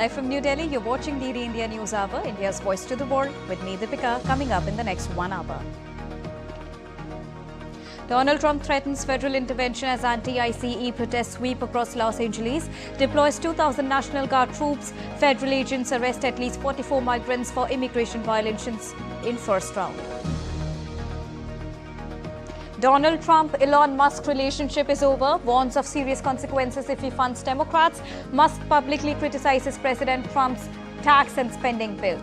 Live from New Delhi, you're watching the India News Hour, India's voice to the world, with me, Deepika, coming up in the next 1 hour. Donald Trump threatens federal intervention as anti-ICE protests sweep across Los Angeles, deploys 2,000 National Guard troops, federal agents arrest at least 44 migrants for immigration violations in first round. Donald Trump-Elon Musk relationship is over, warns of serious consequences if he funds Democrats. Musk publicly criticizes President Trump's tax and spending bill.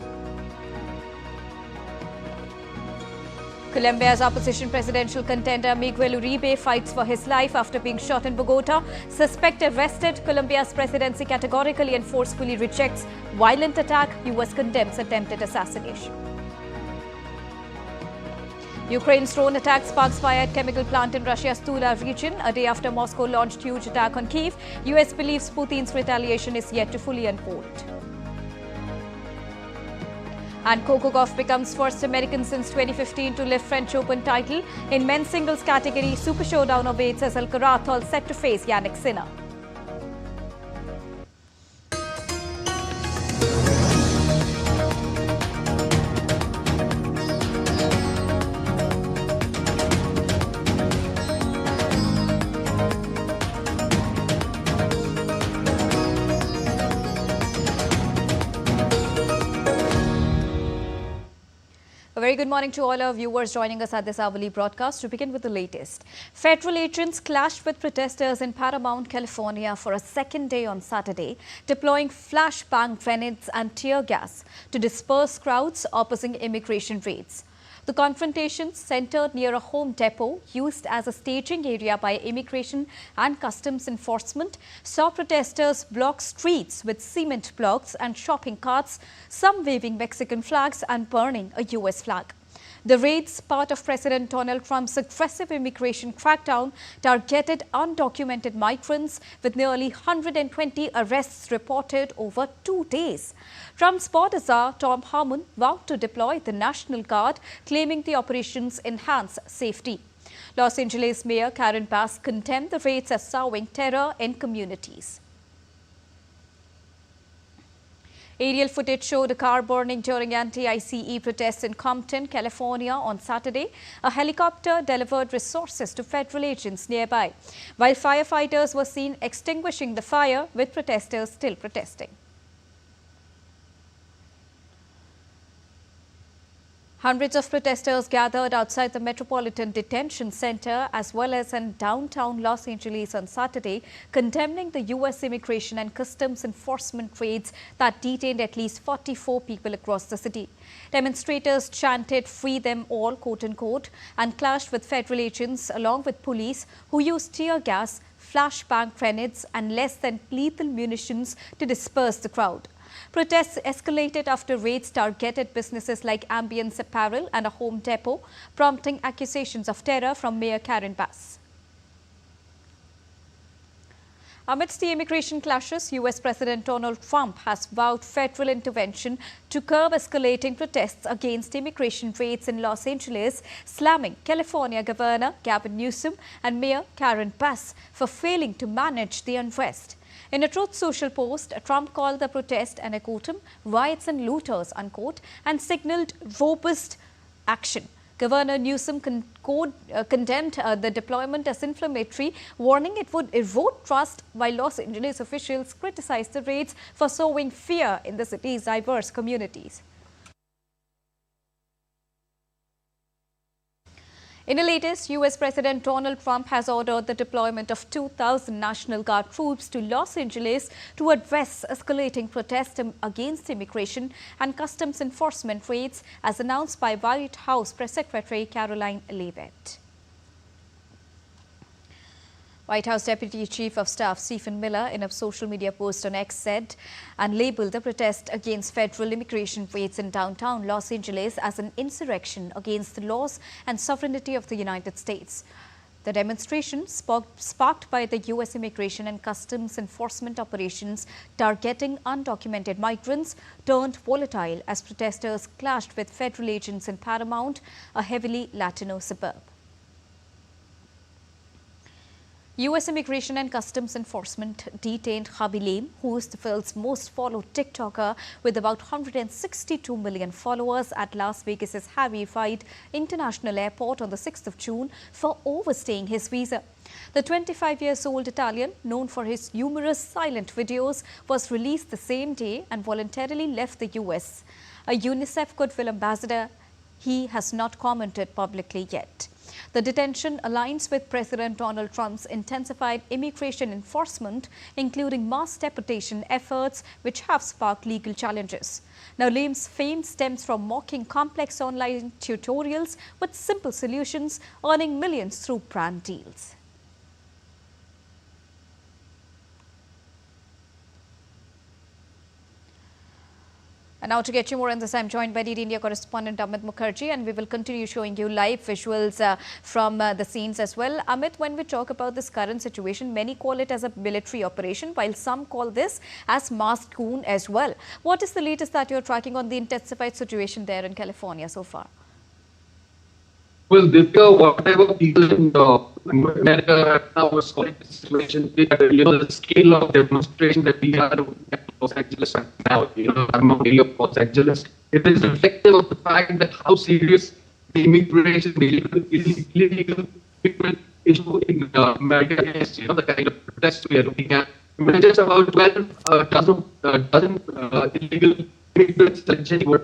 Colombia's opposition presidential contender Miguel Uribe fights for his life after being shot in Bogota. Suspect arrested. Colombia's presidency categorically and forcefully rejects violent attack. US condemns attempted assassination. Ukraine's drone attack sparks fire at chemical plant in Russia's Tula region. A day after Moscow launched huge attack on Kyiv, US believes Putin's retaliation is yet to fully unfold. And Coco Gauff becomes first American since 2015 to lift French Open title. In men's singles category, Super Showdown awaits as Alcaraz all set to face Yannick Sinner. A very good morning to all our viewers joining us at this hourly broadcast. To begin with the latest, federal agents clashed with protesters in Paramount, California for a second day on Saturday, deploying flashbang grenades and tear gas to disperse crowds opposing immigration raids. The confrontation centered near a home depot used as a staging area by Immigration and Customs Enforcement, saw protesters block streets with cement blocks and shopping carts, some waving Mexican flags and burning a US flag. The raids, part of President Donald Trump's aggressive immigration crackdown, targeted undocumented migrants, with nearly 120 arrests reported over 2 days. Trump's border czar, Tom Harmon, vowed to deploy the National Guard, claiming the operations enhance safety. Los Angeles Mayor Karen Bass condemned the raids as sowing terror in communities. Aerial footage showed a car burning during anti-ICE protests in Compton, California on Saturday. A helicopter delivered resources to federal agents nearby, while firefighters were seen extinguishing the fire, with protesters still protesting. Hundreds of protesters gathered outside the Metropolitan Detention Center as well as in downtown Los Angeles on Saturday, condemning the U.S. Immigration and Customs Enforcement raids that detained at least 44 people across the city. Demonstrators chanted "Free them all," quote-unquote, and clashed with federal agents along with police who used tear gas, flashbang grenades and less than lethal munitions to disperse the crowd. Protests escalated after raids targeted businesses like Ambience Apparel and a home depot, prompting accusations of terror from Mayor Karen Bass. Amidst the immigration clashes, US President Donald Trump has vowed federal intervention to curb escalating protests against immigration raids in Los Angeles, slamming California Governor Gavin Newsom and Mayor Karen Bass for failing to manage the unrest. In a Truth Social post, Trump called the protest, and I quote him, "riots and looters," unquote, and signaled robust action. Governor Newsom condemned the deployment as inflammatory, warning it would erode trust, while Los Angeles officials criticized the raids for sowing fear in the city's diverse communities. In the latest, US President Donald Trump has ordered the deployment of 2,000 National Guard troops to Los Angeles to address escalating protests against immigration and customs enforcement raids, as announced by White House Press Secretary Caroline Leavitt. White House Deputy Chief of Staff Stephen Miller, in a social media post on X, said and labeled the protest against federal immigration raids in downtown Los Angeles as an insurrection against the laws and sovereignty of the United States. The demonstration, sparked by the U.S. Immigration and Customs Enforcement operations targeting undocumented migrants, turned volatile as protesters clashed with federal agents in Paramount, a heavily Latino suburb. U.S. Immigration and Customs Enforcement detained Khabileem, who is the world's most followed TikToker with about 162 million followers at Las Vegas's Harry Reid International Airport on the 6th of June for overstaying his visa. The 25-year-old Italian, known for his humorous silent videos, was released the same day and voluntarily left the U.S. A UNICEF Goodwill ambassador, he has not commented publicly yet. The detention aligns with President Donald Trump's intensified immigration enforcement, including mass deportation efforts, which have sparked legal challenges. Now, Leem's fame stems from mocking complex online tutorials with simple solutions, earning millions through brand deals. And now to get you more on this, I'm joined by DD India correspondent Amit Mukherjee, and we will continue showing you live visuals from the scenes as well. Amit, when we talk about this current situation, many call it as a military operation, while some call this as masked coup as well. What is the latest that you're tracking on the intensified situation there in California so far? Well, Divya, whatever people in America now is calling the situation, the scale of demonstration that we are at Los Angeles right now, I'm not really of Los Angeles, it is reflective of the fact that how serious the immigration, illegal immigrant issue in America is, the kind of protests we are looking at. Just about 12 dozen illegal immigrants essentially were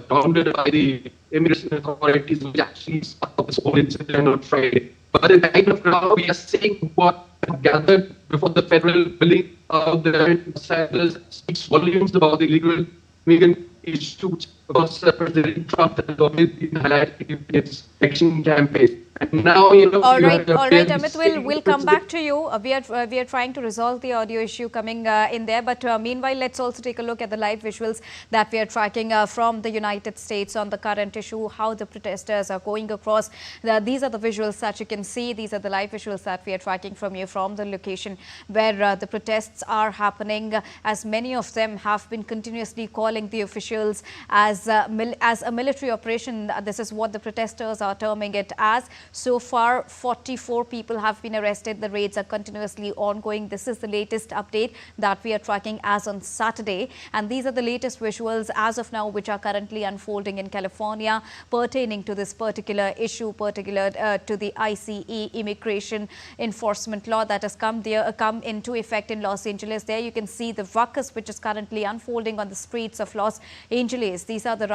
grounded by the immigration authorities, which actually sparked up this whole incident on Friday. But the kind of crowd we are seeing what gathered before the federal building of the Los Angeles speaks volumes about the illegal immigrant issues because President Trump has always been highlighting its election campaign. And now, all right, Amit, we'll come back to you. We are trying to resolve the audio issue coming in there. But meanwhile, let's also take a look at the live visuals that we are tracking from the United States on the current issue, how the protesters are going across. These are the visuals that you can see. These are the live visuals that we are tracking from you from the location where the protests are happening, as many of them have been continuously calling the officials as a military operation. This is what the protesters are terming it as. So far, 44 people have been arrested. The raids are continuously ongoing. This is the latest update that we are tracking as on Saturday. And these are the latest visuals as of now, which are currently unfolding in California pertaining to this particular issue, particular to the ICE immigration enforcement law that has come into effect in Los Angeles. There you can see the ruckus which is currently unfolding on the streets of Los Angeles. These are the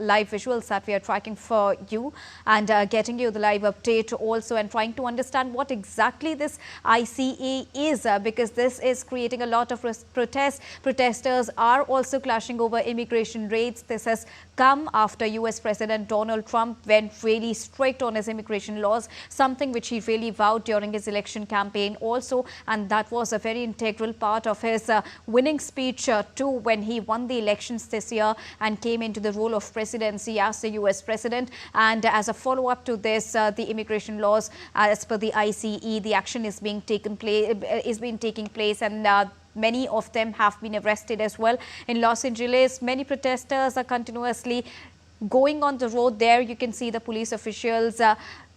live visuals that we are tracking for you and getting you the live update also, and trying to understand what exactly this ICE is, because this is creating a lot of protests. Protesters are also clashing over immigration raids. This has come after US President Donald Trump went really strict on his immigration laws, something which he really vowed during his election campaign also, and that was a very integral part of his winning speech too, when he won the elections this year and came into the role of presidency as the US president. And as a follow-up to this, the immigration laws, as per the ICE, the action is being taking place, and many of them have been arrested as well. In Los Angeles, many protesters are continuously going on the road. There you can see the police officials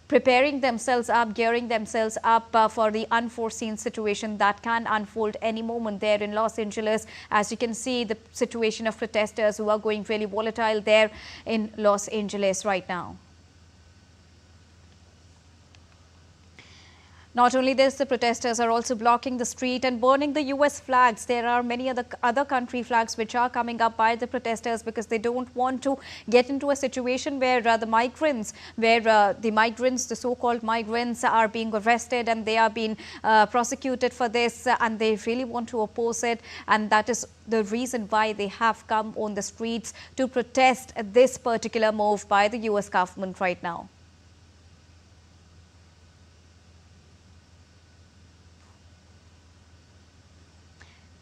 preparing themselves up, gearing themselves up for the unforeseen situation that can unfold any moment there in Los Angeles. As you can see, the situation of protesters who are going really volatile there in Los Angeles right now. Not only this, the protesters are also blocking the street and burning the US flags. There are many other country flags which are coming up by the protesters because they don't want to get into a situation where the so-called migrants are being arrested and they are being prosecuted for this, and they really want to oppose it. And that is the reason why they have come on the streets to protest this particular move by the US government right now.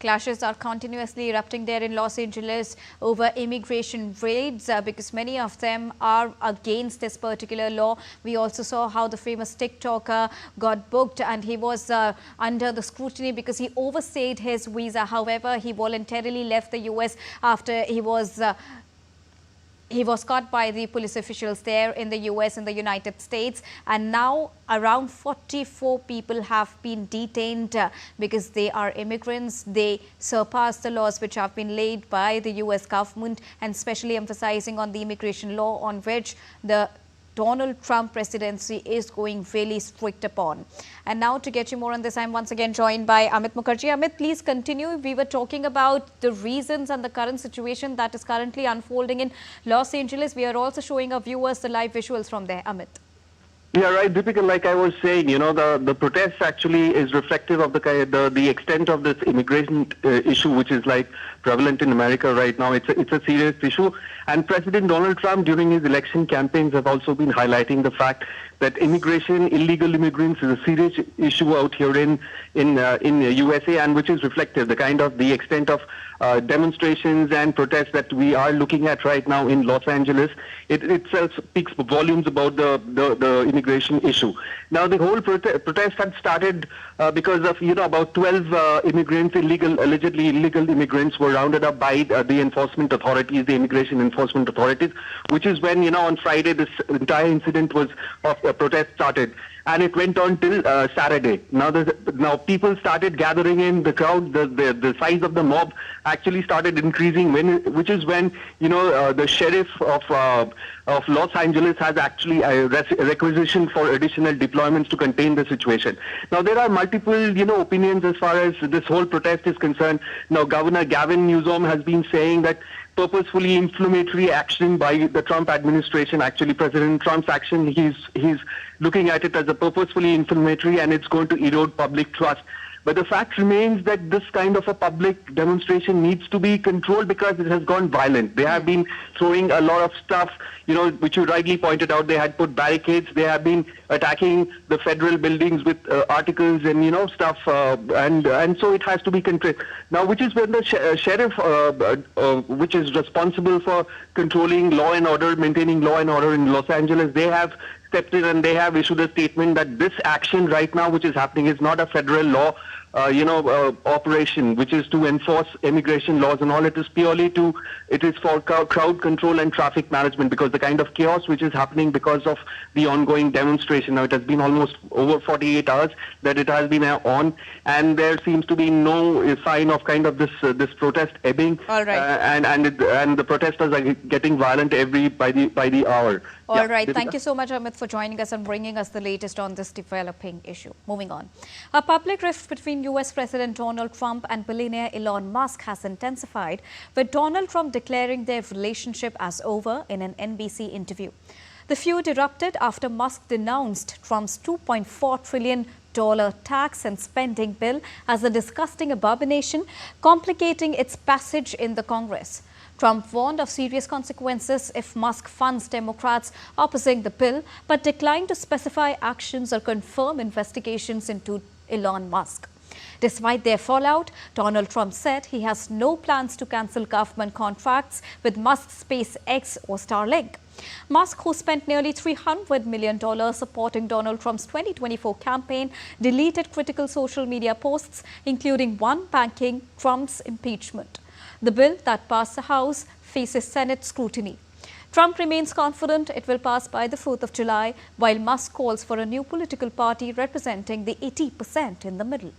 Clashes are continuously erupting there in Los Angeles over immigration raids because many of them are against this particular law. We also saw how the famous TikToker got booked and he was under the scrutiny because he overstayed his visa. However, he voluntarily left the US after he was He was caught by the police officials there in the US, in the United States, and now around 44 people have been detained because they are immigrants. They surpass the laws which have been laid by the US government, and especially emphasizing on the immigration law on which the Donald Trump presidency is going really strict upon. And now to get you more on this, I'm once again joined by Amit Mukherjee. Amit, please continue. We were talking about the reasons and the current situation that is currently unfolding in Los Angeles. We are also showing our viewers the live visuals from there. Amit. Yeah, right, Deepika, like I was saying, the protest actually is reflective of the extent of this immigration issue, which is like prevalent in America right now. It's a serious issue. And President Donald Trump, during his election campaigns, have also been highlighting the fact that immigration, illegal immigrants, is a serious issue out here in USA, and which is reflective, the extent of demonstrations and protests that we are looking at right now in Los Angeles. It itself speaks volumes about the immigration issue. Now, the whole protest had started because of, about 12 immigrants, allegedly illegal immigrants, were rounded up by the enforcement authorities, the immigration enforcement authorities, which is when, on Friday, this entire incident of protest started. And it went on till Saturday. Now people started gathering in the crowd. The size of the mob actually started increasing, which is when the sheriff of Los Angeles has actually requisitioned for additional deployments to contain the situation. Now there are multiple opinions as far as this whole protest is concerned. Now Governor Gavin Newsom has been saying that purposefully inflammatory action by the Trump administration, actually President Trump's action, he's looking at it as a purposefully inflammatory, and it's going to erode public trust. But the fact remains that this kind of a public demonstration needs to be controlled because it has gone violent. They have been throwing a lot of stuff, which you rightly pointed out. They had put barricades. They have been attacking the federal buildings with articles and, stuff. And so it has to be controlled. Now, which is when the sheriff, which is responsible for controlling law and order, maintaining law and order in Los Angeles, they have stepped in and they have issued a statement that this action right now, which is happening, is not a federal law, operation, which is to enforce immigration laws and all. It is for crowd control and traffic management, because the kind of chaos which is happening because of the ongoing demonstration. Now, it has been almost over 48 hours that it has been on, and there seems to be no sign of this protest ebbing. All right. And the protesters are getting violent by the hour. All right. Thank you so much, Amit, for joining us and bringing us the latest on this developing issue. Moving on. A public rift between US President Donald Trump and billionaire Elon Musk has intensified, with Donald Trump declaring their relationship as over in an NBC interview. The feud erupted after Musk denounced Trump's $2.4 trillion tax and spending bill as a disgusting abomination, complicating its passage in the Congress. Trump warned of serious consequences if Musk funds Democrats opposing the bill, but declined to specify actions or confirm investigations into Elon Musk. Despite their fallout, Donald Trump said he has no plans to cancel government contracts with Musk's SpaceX or Starlink. Musk, who spent nearly $300 million supporting Donald Trump's 2024 campaign, deleted critical social media posts, including one banking Trump's impeachment. The bill that passed the House faces Senate scrutiny. Trump remains confident it will pass by the 4th of July, while Musk calls for a new political party representing the 80% in the middle.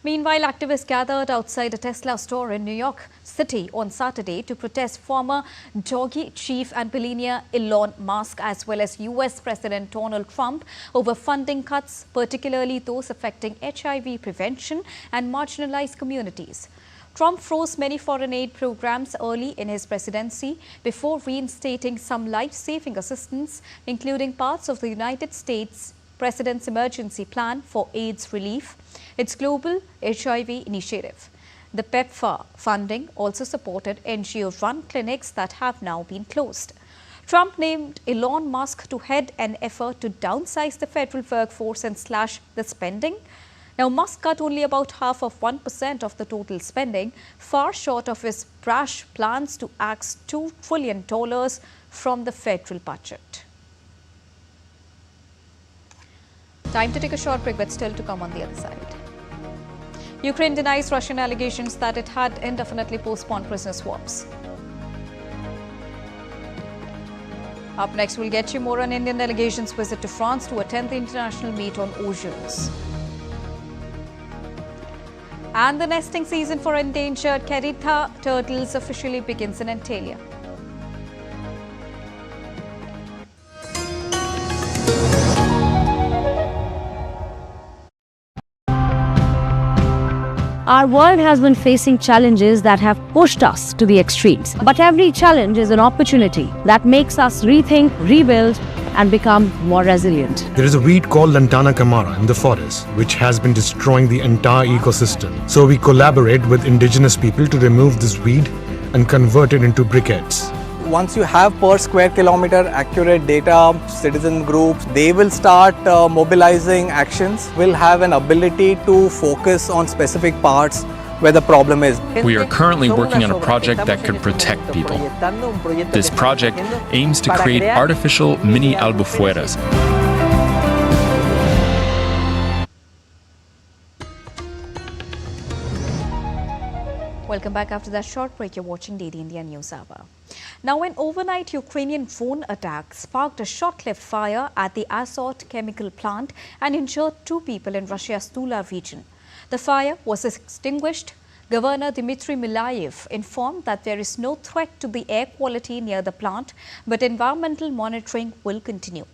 Meanwhile, activists gathered outside a Tesla store in New York City on Saturday to protest former Doggy chief and billionaire Elon Musk, as well as US President Donald Trump, over funding cuts, particularly those affecting HIV prevention and marginalized communities. Trump froze many foreign aid programs early in his presidency before reinstating some life-saving assistance, including parts of the United States President's emergency plan for AIDS relief, its global HIV initiative. The PEPFAR funding also supported NGO-run clinics that have now been closed. Trump named Elon Musk to head an effort to downsize the federal workforce and slash the spending. Now, Musk cut only about half of 1% of the total spending, far short of his brash plans to axe $2 trillion from the federal budget. Time to take a short break, but still to come on the other side. Ukraine denies Russian allegations that it had indefinitely postponed prisoner swaps. Up next, we'll get you more on Indian delegation's visit to France to attend the international meet on oceans. And the nesting season for endangered Keritha turtles officially begins in Antalya. Our world has been facing challenges that have pushed us to the extremes. But every challenge is an opportunity that makes us rethink, rebuild, and become more resilient. There is a weed called Lantana camara in the forest, which has been destroying the entire ecosystem. So we collaborate with indigenous people to remove this weed and convert it into briquettes. Once you have per square kilometer accurate data, citizen groups, they will start mobilizing actions, will have an ability to focus on specific parts where the problem is. We are currently working on a project that could protect people. This project aims to create artificial mini albufueras. Welcome back after that short break. You're watching Daily India News Hour. Now, an overnight Ukrainian drone attack sparked a short-lived fire at the Azot chemical plant and injured 2 people in Russia's Tula region. The fire was extinguished. Governor Dmitry Milayev informed that there is no threat to the air quality near the plant, but environmental monitoring will continue.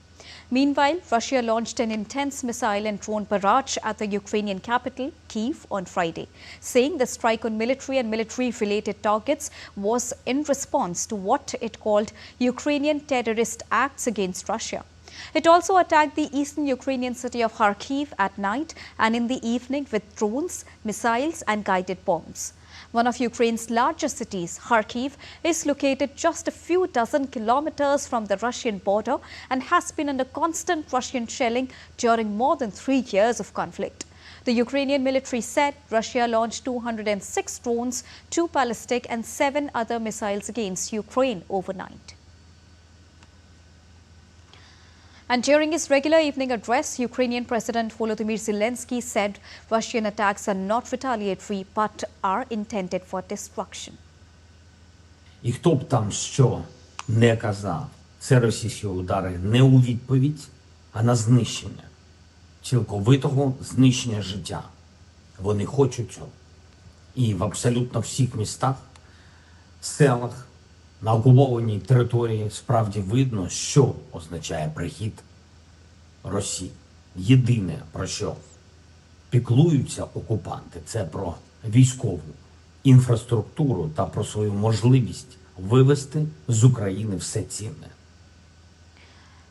Meanwhile, Russia launched an intense missile and drone barrage at the Ukrainian capital, Kyiv, on Friday, saying the strike on military and military-related targets was in response to what it called Ukrainian terrorist acts against Russia. It also attacked the eastern Ukrainian city of Kharkiv at night and in the evening with drones, missiles and guided bombs. One of Ukraine's largest cities, Kharkiv, is located just a few dozen kilometers from the Russian border and has been under constant Russian shelling during more than 3 years of conflict. The Ukrainian military said Russia launched 206 drones, 2 ballistic and 7 other missiles against Ukraine overnight. And during his regular evening address, Ukrainian President Volodymyr Zelensky said Russian attacks are not retaliatory but are intended for destruction. І хто б там що не казав, це російські удари не у відповідь, а на знищення, цілковитого знищення життя. Вони хочуть цього. І в абсолютно всіх містах, селах, на окупованій території справді видно, що означає прихід Росії. Єдине, про що піклуються окупанти, це про військову інфраструктуру та про свою можливість вивести з України все цінне.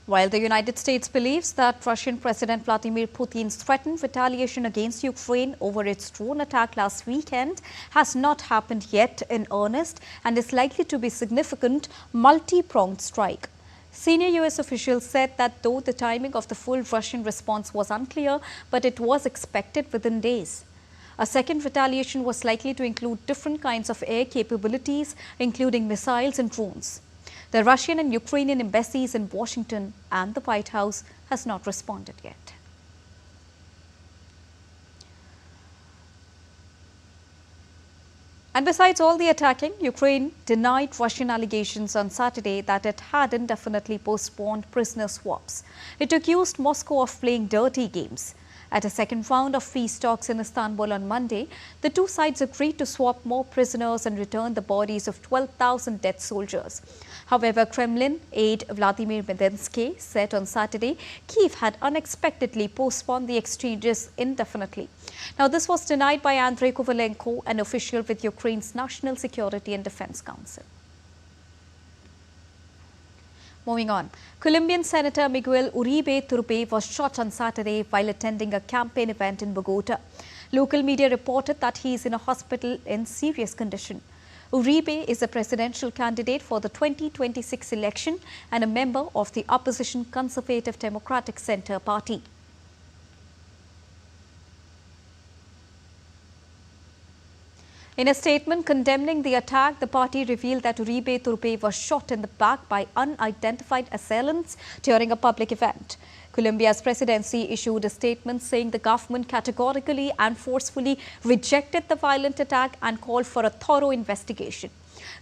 While the United States believes that Russian President Vladimir Putin's threatened retaliation against Ukraine over its drone attack last weekend has not happened yet in earnest and is likely to be a significant multi-pronged strike. Senior U.S. officials said that though the timing of the full Russian response was unclear, but it was expected within days. A second retaliation was likely to include different kinds of air capabilities, including missiles and drones. The Russian and Ukrainian embassies in Washington and the White House has not responded yet. And besides all the attacking, Ukraine denied Russian allegations on Saturday that it had indefinitely postponed prisoner swaps. It accused Moscow of playing dirty games. At a second round of peace talks in Istanbul on Monday, the two sides agreed to swap more prisoners and return the bodies of 12,000 dead soldiers. However, Kremlin aide Vladimir Medinsky said on Saturday Kyiv had unexpectedly postponed the exchanges indefinitely. Now, this was denied by Andrei Kovalenko, an official with Ukraine's National Security and Defense Council. Moving on, Colombian Senator Miguel Uribe was shot on Saturday while attending a campaign event in Bogota. Local media reported that he is in a hospital in serious condition. Uribe is a presidential candidate for the 2026 election and a member of the opposition Conservative Democratic Center Party. In a statement condemning the attack, the party revealed that Uribe was shot in the back by unidentified assailants during a public event. Colombia's presidency issued a statement saying the government categorically and forcefully rejected the violent attack and called for a thorough investigation.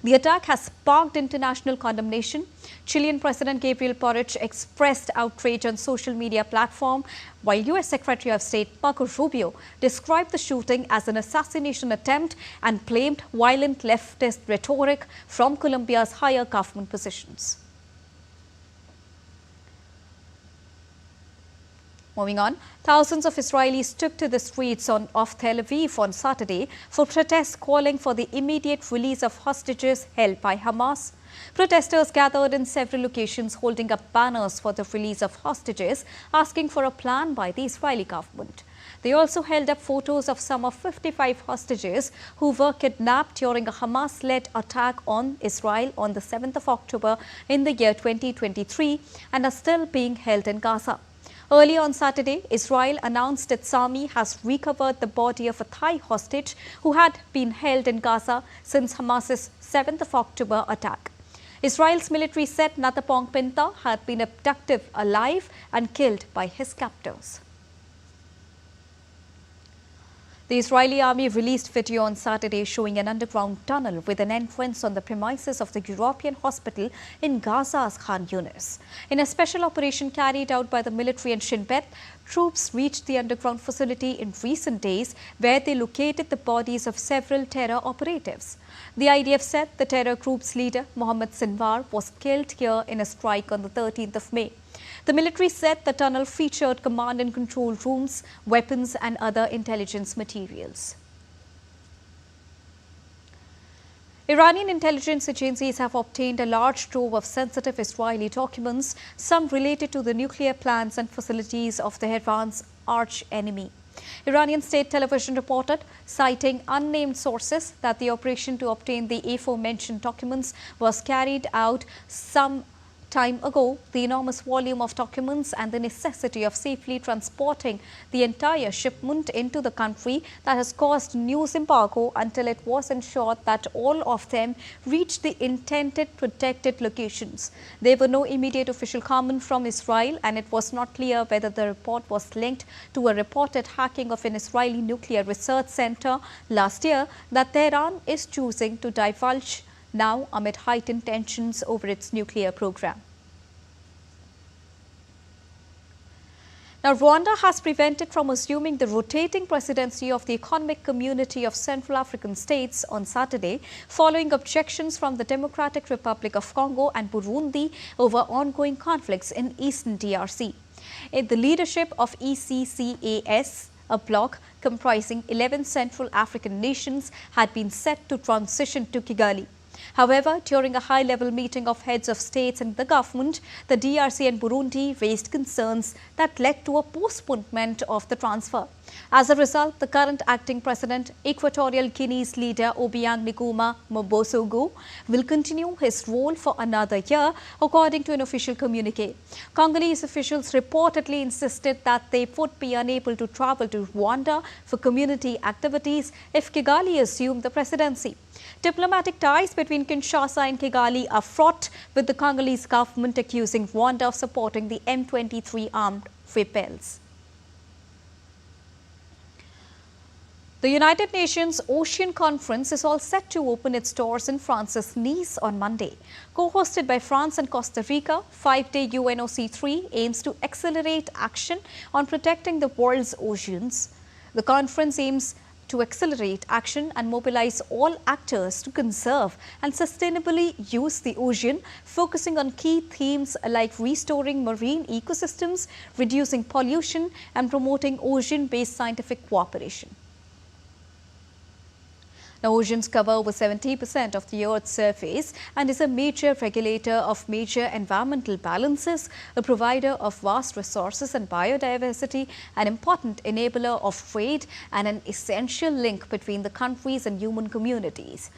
The attack has sparked international condemnation. Chilean President Gabriel Boric expressed outrage on social media platform, while U.S. Secretary of State Marco Rubio described the shooting as an assassination attempt and blamed violent leftist rhetoric from Colombia's higher government positions. Moving on, thousands of Israelis took to the streets of Tel Aviv on Saturday for protests calling for the immediate release of hostages held by Hamas. Protesters gathered in several locations holding up banners for the release of hostages, asking for a plan by the Israeli government. They also held up photos of some of 55 hostages who were kidnapped during a Hamas-led attack on Israel on the 7th of October in the year 2023 and are still being held in Gaza. Early on Saturday, Israel announced its army has recovered the body of a Thai hostage who had been held in Gaza since Hamas's 7th of October attack. Israel's military said Natapong Pinta had been abducted alive and killed by his captors. The Israeli army released video on Saturday showing an underground tunnel with an entrance on the premises of the European hospital in Gaza's Khan Yunis. In a special operation carried out by the military and Shin Bet, troops reached the underground facility in recent days where they located the bodies of several terror operatives. The IDF said the terror group's leader, Mohammed Sinwar, was killed here in a strike on the 13th of May. The military said the tunnel featured command and control rooms, weapons and other intelligence materials. Iranian intelligence agencies have obtained a large trove of sensitive Israeli documents, some related to the nuclear plants and facilities of Tehran's arch-enemy. Iranian state television reported, citing unnamed sources, that the operation to obtain the aforementioned documents was carried out some time ago. The enormous volume of documents and the necessity of safely transporting the entire shipment into the country that has caused news embargo until it was ensured that all of them reached the intended protected locations. There were no immediate official comment from Israel, and it was not clear whether the report was linked to a reported hacking of an Israeli nuclear research center last year that Tehran is choosing to divulge now amid heightened tensions over its nuclear program. Now, Rwanda has prevented from assuming the rotating presidency of the Economic Community of Central African States on Saturday, following objections from the Democratic Republic of Congo and Burundi over ongoing conflicts in eastern DRC. In the leadership of ECCAS, a bloc comprising 11 Central African nations, had been set to transition to Kigali. However, during a high-level meeting of heads of states and the government, the DRC and Burundi raised concerns that led to a postponement of the transfer. As a result, the current acting president, Equatorial Guinea's leader Obiang Nguema Mbosogo, will continue his role for another year, according to an official communique. Congolese officials reportedly insisted that they would be unable to travel to Rwanda for community activities if Kigali assumed the presidency. Diplomatic ties between Kinshasa and Kigali are fraught, with the Congolese government accusing Rwanda of supporting the M23 armed rebels. The United Nations Ocean Conference is all set to open its doors in France's Nice on Monday. Co-hosted by France and Costa Rica, 5-day UNOC3 aims to accelerate action on protecting the world's oceans. The conference aims to accelerate action and mobilize all actors to conserve and sustainably use the ocean, focusing on key themes like restoring marine ecosystems, reducing pollution, and promoting ocean-based scientific cooperation. Now, oceans cover over 70% of the Earth's surface and is a major regulator of major environmental balances, a provider of vast resources and biodiversity, an important enabler of trade, and an essential link between the countries and human communities.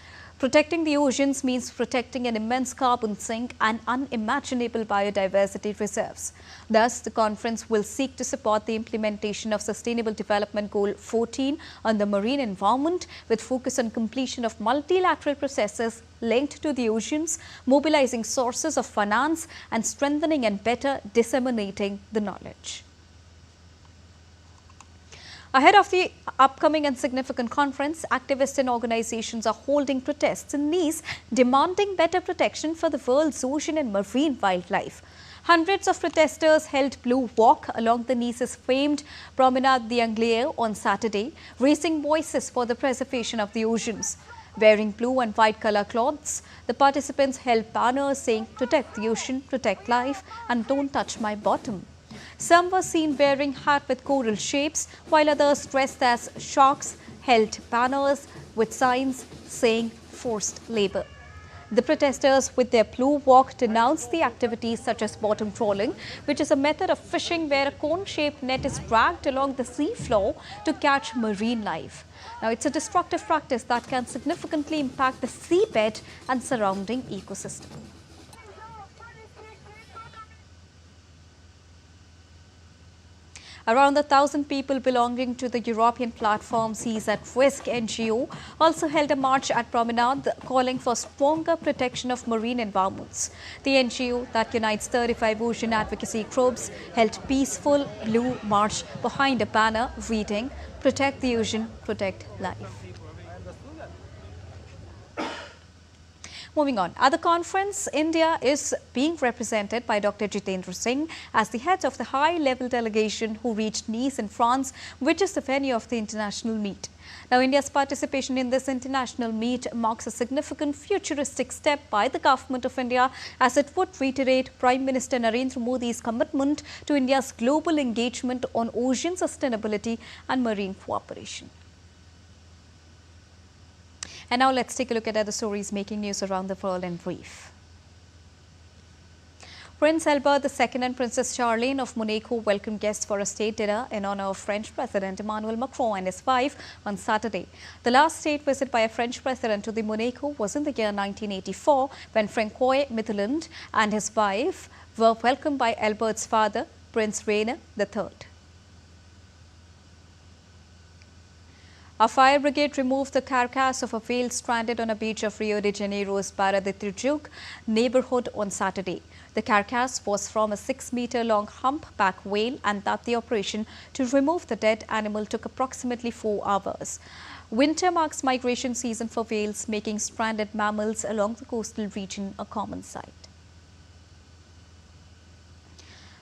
Protecting the oceans means protecting an immense carbon sink and unimaginable biodiversity reserves. Thus, the conference will seek to support the implementation of Sustainable Development Goal 14 on the marine environment, with focus on completion of multilateral processes linked to the oceans, mobilizing sources of finance and strengthening and better disseminating the knowledge. Ahead of the upcoming and significant conference, activists and organizations are holding protests in Nice, demanding better protection for the world's ocean and marine wildlife. Hundreds of protesters held Blue Walk along the Nice's famed Promenade d'Anglais on Saturday, raising voices for the preservation of the oceans. Wearing blue and white color clothes, the participants held banners saying, "Protect the ocean, protect life, and don't touch my bottom." Some were seen wearing hats with coral shapes, while others dressed as sharks held banners with signs saying forced labor. The protesters, with their Blue Walk, denounced the activities such as bottom trawling, which is a method of fishing where a cone-shaped net is dragged along the sea floor to catch marine life. Now, it's a destructive practice that can significantly impact the seabed and surrounding ecosystem. Around 1,000 people belonging to the European platform Seas at Risk NGO also held a march at Promenade, calling for stronger protection of marine environments. The NGO, that unites 35 ocean advocacy groups, held peaceful blue march behind a banner reading, "Protect the ocean, protect life." Moving on, at the conference, India is being represented by Dr. Jitendra Singh as the head of the high-level delegation who reached Nice in France, which is the venue of the international meet. Now, India's participation in this international meet marks a significant futuristic step by the government of India, as it would reiterate Prime Minister Narendra Modi's commitment to India's global engagement on ocean sustainability and marine cooperation. And now let's take a look at other stories making news around the world in brief. Prince Albert II and Princess Charlene of Monaco welcomed guests for a state dinner in honor of French President Emmanuel Macron and his wife on Saturday. The last state visit by a French president to the Monaco was in the year 1984, when Francois Mitterrand and his wife were welcomed by Albert's father, Prince Rainer III. A fire brigade removed the carcass of a whale stranded on a beach of Rio de Janeiro's Barra de Tijuca neighborhood on Saturday. The carcass was from a 6-meter-long humpback whale, and that the operation to remove the dead animal took approximately 4 hours. Winter marks migration season for whales, making stranded mammals along the coastal region a common sight.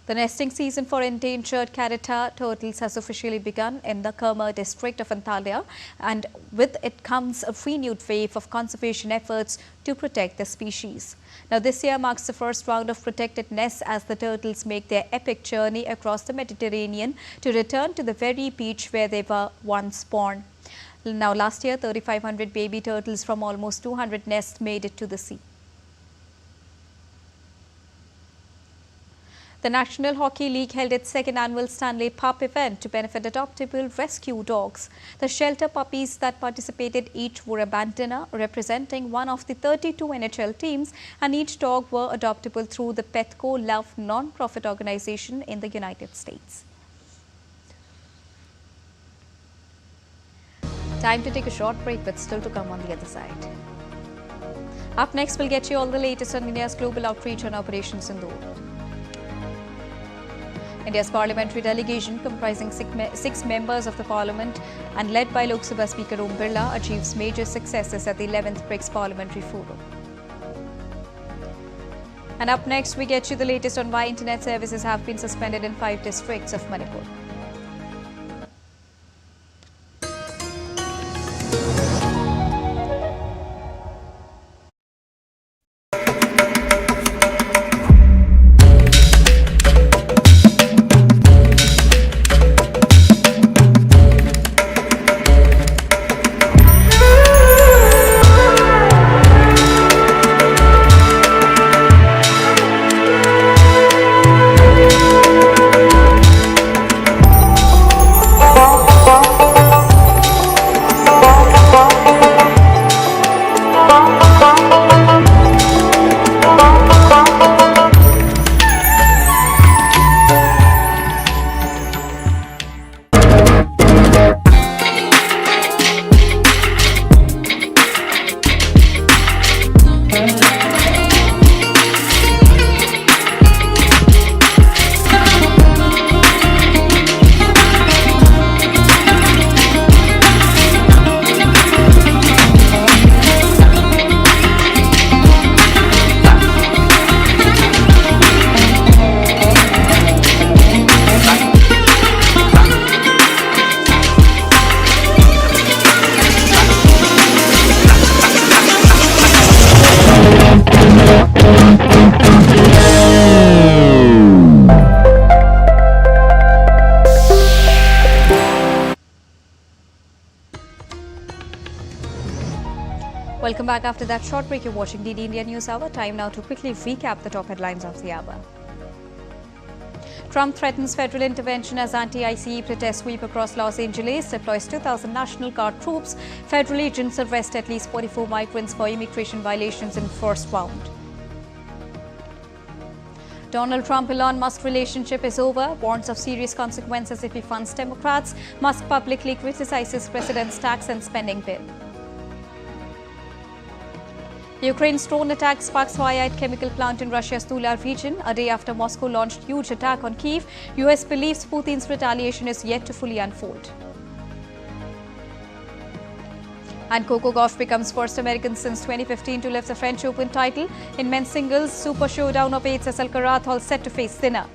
The nesting season for endangered Carita turtles has officially begun in the Kerma district of Antalya, and with it comes a renewed wave of conservation efforts to protect the species. Now, this year marks the first round of protected nests as the turtles make their epic journey across the Mediterranean to return to the very beach where they were once born. Now, last year, 3,500 baby turtles from almost 200 nests made it to the sea. The National Hockey League held its second annual Stanley Pup event to benefit adoptable rescue dogs. The shelter puppies that participated each wore a bandana representing one of the 32 NHL teams, and each dog were adoptable through the Petco Love non-profit organization in the United States. Time to take a short break, but still to come on the other side. Up next, we'll get you all the latest on India's global outreach on Operation Sindoor. India's parliamentary delegation, comprising 6 members of the parliament and led by Lok Sabha Speaker Om Birla, achieves major successes at the 11th BRICS Parliamentary Forum. And up next, we get you the latest on why internet services have been suspended in 5 districts of Manipur. back after that short break. You're watching DD India News Hour. Time now to quickly recap the top headlines of the hour. Trump threatens federal intervention as anti-ICE protests sweep across Los Angeles, deploys 2,000 National Guard troops. Federal agents arrest at least 44 migrants for immigration violations in first round. Donald Trump-Elon Musk relationship is over, warns of serious consequences if he funds Democrats. Musk publicly criticizes president's tax and spending bill. Ukraine's drone attack sparks fire at chemical plant in Russia's Tula region. A day after Moscow launched huge attack on Kyiv, US believes Putin's retaliation is yet to fully unfold. And Coco Gauff becomes first American since 2015 to lift the French Open title. In men's singles, super showdown of 8 as Alcaraz all set to face Sinner.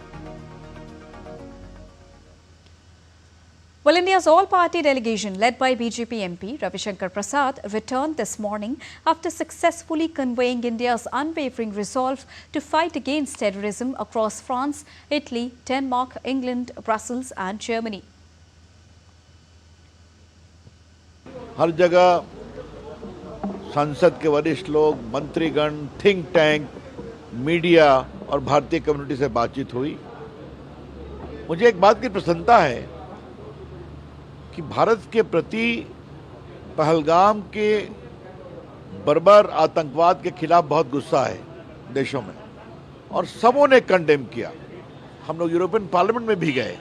Well, India's all-party delegation led by BJP MP Ravi Shankar Prasad returned this morning after successfully conveying India's unwavering resolve to fight against terrorism across France, Italy, Denmark, England, Brussels and Germany. हर जगह संसद के वरिष्ठ लोग, मंत्रीगण, think tank, media और भारतीय community से बातचीत हुई। मुझे एक बात की प्रसन्नता है कि भारत के प्रति पहलगाम के बर्बर आतंकवाद के खिलाफ बहुत गुस्सा है देशों में और सबों ने कंडेम किया। हम लोग यूरोपियन पार्लियामेंट में भी गए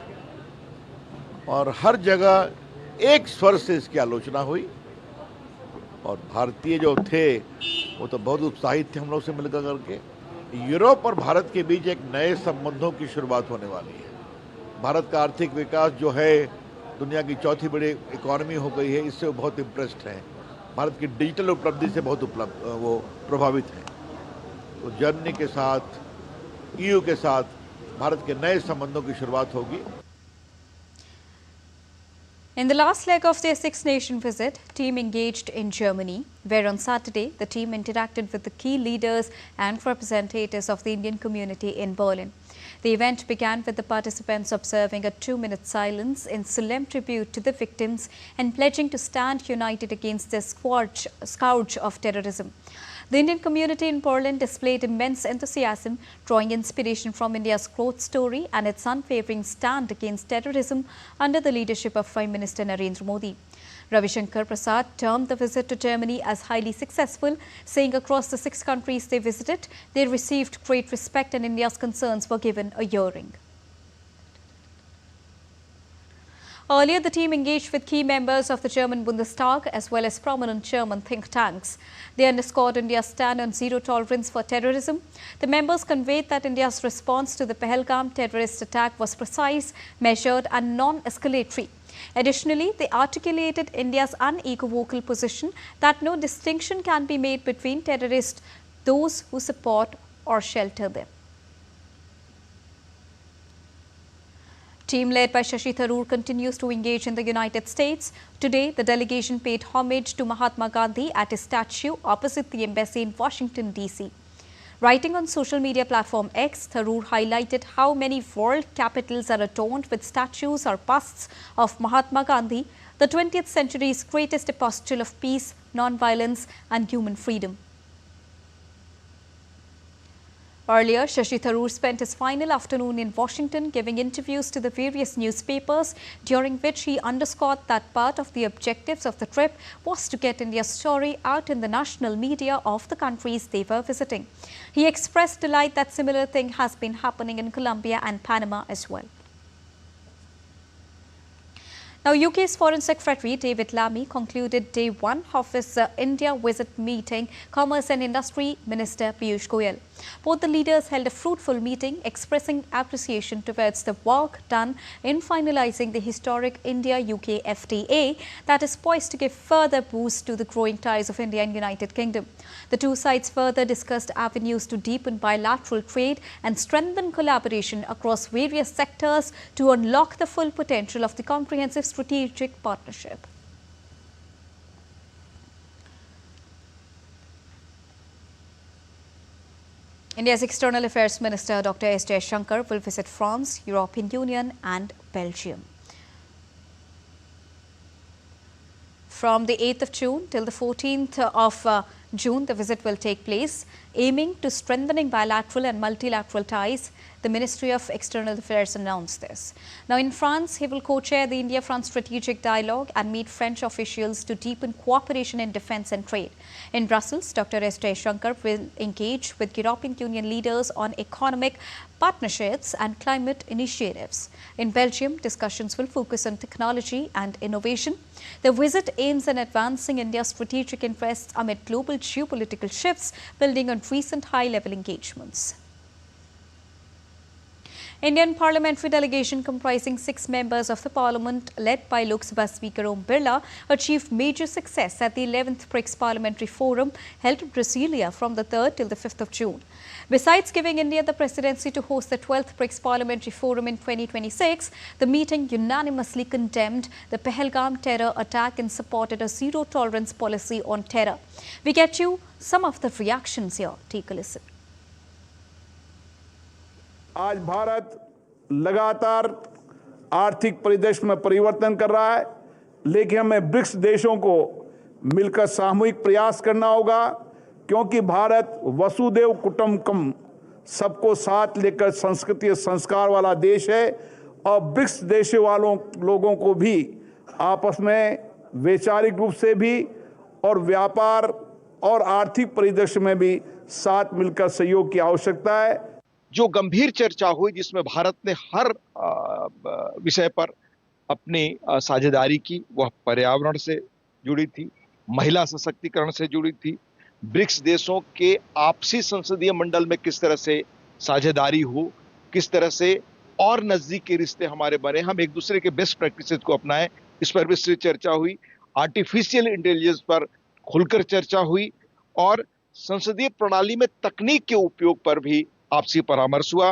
और हर जगह एक स्वर से इसकी आलोचना हुई और भारतीय जो थे वो तो बहुत उत्साहित थे हम लोग से मिलकर करके। यूरोप और भारत के बीच एक नए संबंधों की शुरुआत होने वाली है। भारत का आर्थिक विकास जो है दुनिया की चौथी बड़ी इकोनॉमी हो गई है, इससे वो बहुत इम्प्रेस्ड हैं। भारत की डिजिटल उपलब्धि से बहुत वो प्रभावित हैं। तो जर्मनी के साथ, ईयू के साथ भारत के नए संबंधों की शुरुआत होगी। In the last leg of their six-nation visit, team engaged in Germany, where on Saturday the team interacted with the key leaders and representatives of the Indian community in Berlin. The event began with the participants observing a 2-minute silence in solemn tribute to the victims and pledging to stand united against the scourge of terrorism. The Indian community in Berlin displayed immense enthusiasm, drawing inspiration from India's growth story and its unwavering stand against terrorism under the leadership of Prime Minister Narendra Modi. Ravi Shankar Prasad termed the visit to Germany as highly successful, saying across the 6 countries they visited, they received great respect and India's concerns were given a hearing. Earlier, the team engaged with key members of the German Bundestag as well as prominent German think tanks. They underscored India's stand on zero tolerance for terrorism. The members conveyed that India's response to the Pahalgam terrorist attack was precise, measured and non-escalatory. Additionally, they articulated India's unequivocal position that no distinction can be made between terrorists, those who support or shelter them. Team led by Shashi Tharoor continues to engage in the United States. Today, the delegation paid homage to Mahatma Gandhi at his statue opposite the embassy in Washington, D.C. Writing on social media platform X, Tharoor highlighted how many world capitals are adorned with statues or busts of Mahatma Gandhi, the 20th century's greatest apostle of peace, non-violence and human freedom. Earlier, Shashi Tharoor spent his final afternoon in Washington giving interviews to the various newspapers, during which he underscored that part of the objectives of the trip was to get India's story out in the national media of the countries they were visiting. He expressed delight that similar thing has been happening in Colombia and Panama as well. Now, UK's Foreign Secretary David Lammy concluded day 1 of his India visit meeting Commerce and Industry Minister Piyush Goyal. Both the leaders held a fruitful meeting expressing appreciation towards the work done in finalizing the historic India-UK FTA that is poised to give further boost to the growing ties of India and United Kingdom. The two sides further discussed avenues to deepen bilateral trade and strengthen collaboration across various sectors to unlock the full potential of the comprehensive strategic partnership. India's External Affairs Minister Dr. S. Jaishankar will visit France, European Union and Belgium. From the 8th of June till the 14th of June, the visit will take place, aiming to strengthening bilateral and multilateral ties. The Ministry of External Affairs announced this. Now, in France, he will co-chair the India-France Strategic Dialogue and meet French officials to deepen cooperation in defence and trade. In Brussels, Dr. S. Jaishankar will engage with European Union leaders on economic partnerships and climate initiatives. In Belgium, discussions will focus on technology and innovation. The visit aims at advancing India's strategic interests amid global geopolitical shifts, building on recent high-level engagements. Indian parliamentary delegation comprising 6 members of the parliament led by Lok Sabha Speaker Om Birla achieved major success at the 11th BRICS Parliamentary Forum held in Brasilia from the 3rd till the 5th of June. Besides giving India the presidency to host the 12th BRICS Parliamentary Forum in 2026, the meeting unanimously condemned the Pahalgam terror attack and supported a zero-tolerance policy on terror. We get you some of the reactions here. Take a listen. आज भारत लगातार आर्थिक परिदृश्य में परिवर्तन कर रहा है, लेकिन हमें ब्रिक्स देशों को मिलकर सामूहिक प्रयास करना होगा, क्योंकि भारत वसुदेव कुटुंबकम सबको साथ लेकर संस्कृति संस्कार वाला देश है और ब्रिक्स देश वालों लोगों को भी आपस में वैचारिक रूप से भी और व्यापार और आर्थिक परिदृश्य में भी साथ मिलकर सहयोग की आवश्यकता है। जो गंभीर चर्चा हुई जिसमें भारत ने हर विषय पर अपनी साझेदारी की, वह पर्यावरण से जुड़ी थी, महिला सशक्तिकरण से जुड़ी थी, ब्रिक्स देशों के आपसी संसदीय मंडल में किस तरह से साझेदारी हो, किस तरह से और नजदीकी रिश्ते हमारे बने, हम एक दूसरे के बेस्ट प्रैक्टिसेस को अपनाएं, इस पर विस्तृत चर्चा हुई। आर्टिफिशियल इंटेलिजेंस पर खुलकर चर्चा हुई और संसदीय प्रणाली में तकनीक के उपयोग पर भी आपसी परामर्श हुआ।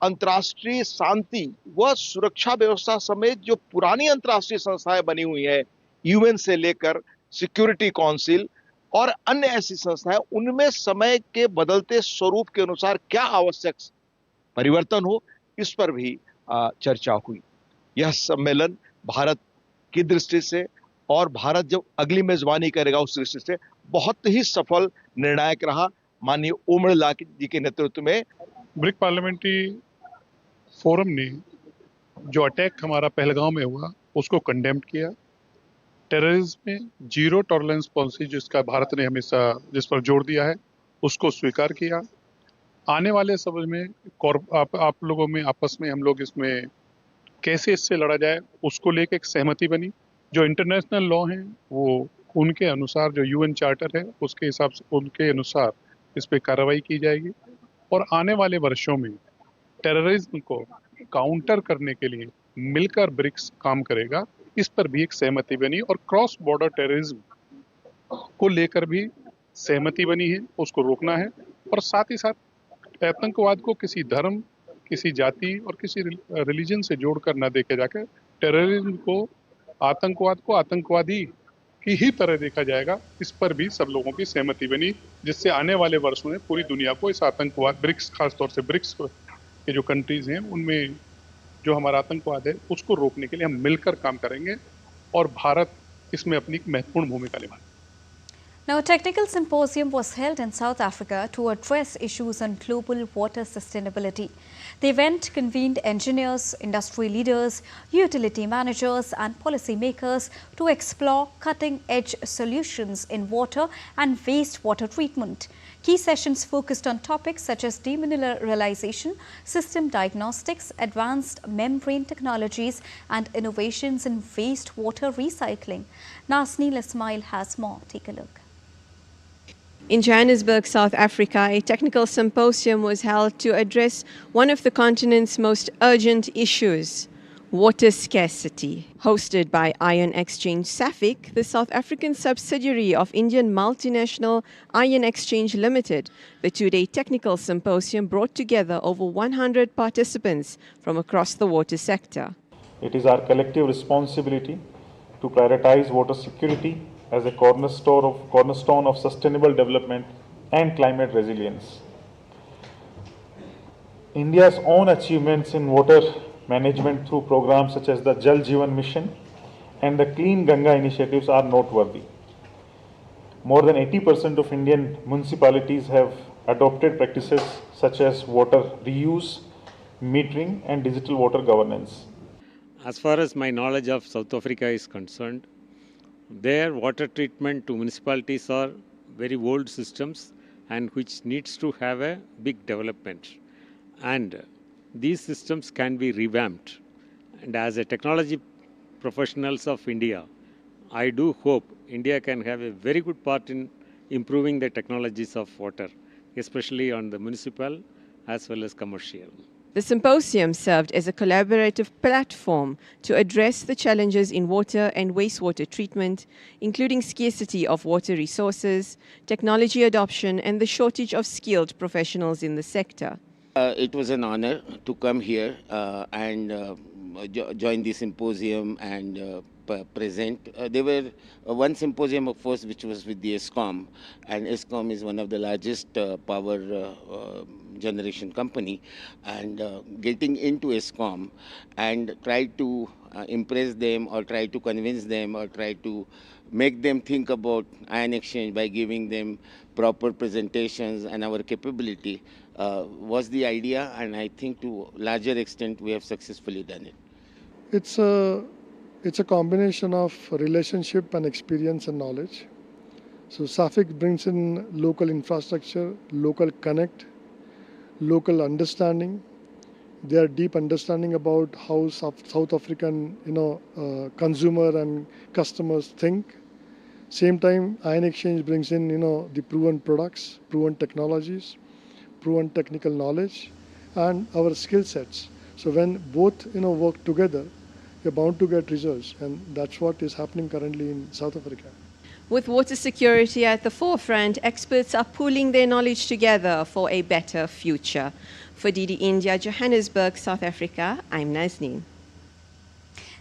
अंतर्राष्ट्रीय शांति व सुरक्षा व्यवस्था समेत जो पुरानी अंतर्राष्ट्रीय संस्थाएं बनी हुई है, यूएन से लेकर सिक्योरिटी काउंसिल और अन्य ऐसी संस्थाएं, उनमें समय के बदलते स्वरूप के अनुसार क्या आवश्यक परिवर्तन हो, इस पर भी चर्चा हुई। यह सम्मेलन भारत की दृष्टि से और भारत जब अगली मेजबानी करेगा उस दृष्टि से बहुत ही सफल निर्णायक रहा। माननीय ओम बिरला जी के नेतृत्व में ब्रिक पार्लियामेंट्री फोरम ने जो अटैक हमारा पहलगांव में हुआ उसको कंडेम किया। टेररिज्म में जीरो टॉलरेंस पॉलिसी जिसका भारत ने हमेशा जिस पर जोर दिया है उसको स्वीकार किया। आने वाले समय में आप लोगों में आपस में हम लोग इसमें कैसे इससे लड़ा जाए उसको लेकर एक सहमति बनी। जो इंटरनेशनल लॉ हैं वो उनके अनुसार, जो यूएन चार्टर है उसके हिसाब से उनके अनुसार इस पे कार्रवाई की जाएगी और आने वाले वर्षों में टेररिज्म को काउंटर करने के लिए मिलकर ब्रिक्स काम करेगा। इस पर भी एक सहमति बनी और क्रॉस बॉर्डर टेररिज्म को लेकर भी सहमति बनी है, उसको रोकना है और साथ ही साथ आतंकवाद को किसी धर्म, किसी जाति और किसी रिलीजन से जोड़कर न देखे जाकर टेररिज्म को, आतंकवाद को आतंकवादी की ही तरह देखा जाएगा। इस पर भी सब लोगों की सहमति बनी, जिससे आने वाले वर्षों में पूरी दुनिया को इस आतंकवाद, ब्रिक्स खासतौर से ब्रिक्स के जो कंट्रीज हैं उनमें जो हमारा आतंकवाद है उसको रोकने के लिए हम मिलकर काम करेंगे और भारत इसमें अपनी महत्वपूर्ण भूमिका निभाएगा। Now, a technical symposium was held in South Africa to address issues on global water sustainability. The event convened engineers, industry leaders, utility managers and policymakers to explore cutting-edge solutions in water and wastewater treatment. Key sessions focused on topics such as demineralization, system diagnostics, advanced membrane technologies and innovations in wastewater recycling. Nasneel Ismail has more. Take a look. In Johannesburg, South Africa, a technical symposium was held to address one of the continent's most urgent issues, water scarcity. Hosted by Ion Exchange SAFIC, the South African subsidiary of Indian multinational Ion Exchange Limited, the two-day technical symposium brought together over 100 participants from across the water sector. It is our collective responsibility to prioritize water security as a cornerstone of sustainable development and climate resilience. India's own achievements in water management through programs such as the Jal Jeevan Mission and the Clean Ganga initiatives are noteworthy. More than 80% of Indian municipalities have adopted practices such as water reuse, metering, and digital water governance. As far as my knowledge of South Africa is concerned, their water treatment to municipalities are very old systems and which needs to have a big development. And these systems can be revamped. And as a technology professionals of India, I do hope India can have a very good part in improving the technologies of water, especially on the municipal as well as commercial. The symposium served as a collaborative platform to address the challenges in water and wastewater treatment, including scarcity of water resources, technology adoption, and the shortage of skilled professionals in the sector. It was an honor to come here and join the symposium and present. There were one symposium, of course, which was with the ESCOM, and ESCOM is one of the largest power generation company, and getting into ESCOM and try to impress them or try to convince them or try to make them think about ion exchange by giving them proper presentations and our capability was the idea, and I think to larger extent we have successfully done it. It's a combination of relationship and experience and knowledge. So SAFIC brings in local infrastructure, local connect, local understanding. Their deep understanding about how South African consumer and customers think. Same time, ion exchange brings in the proven products, proven technologies, proven technical knowledge, and our skill sets. So when both work together, you're bound to get results, and that's what is happening currently in South Africa. With water security at the forefront, experts are pooling their knowledge together for a better future. For DD India, Johannesburg, South Africa, I'm Nazneen.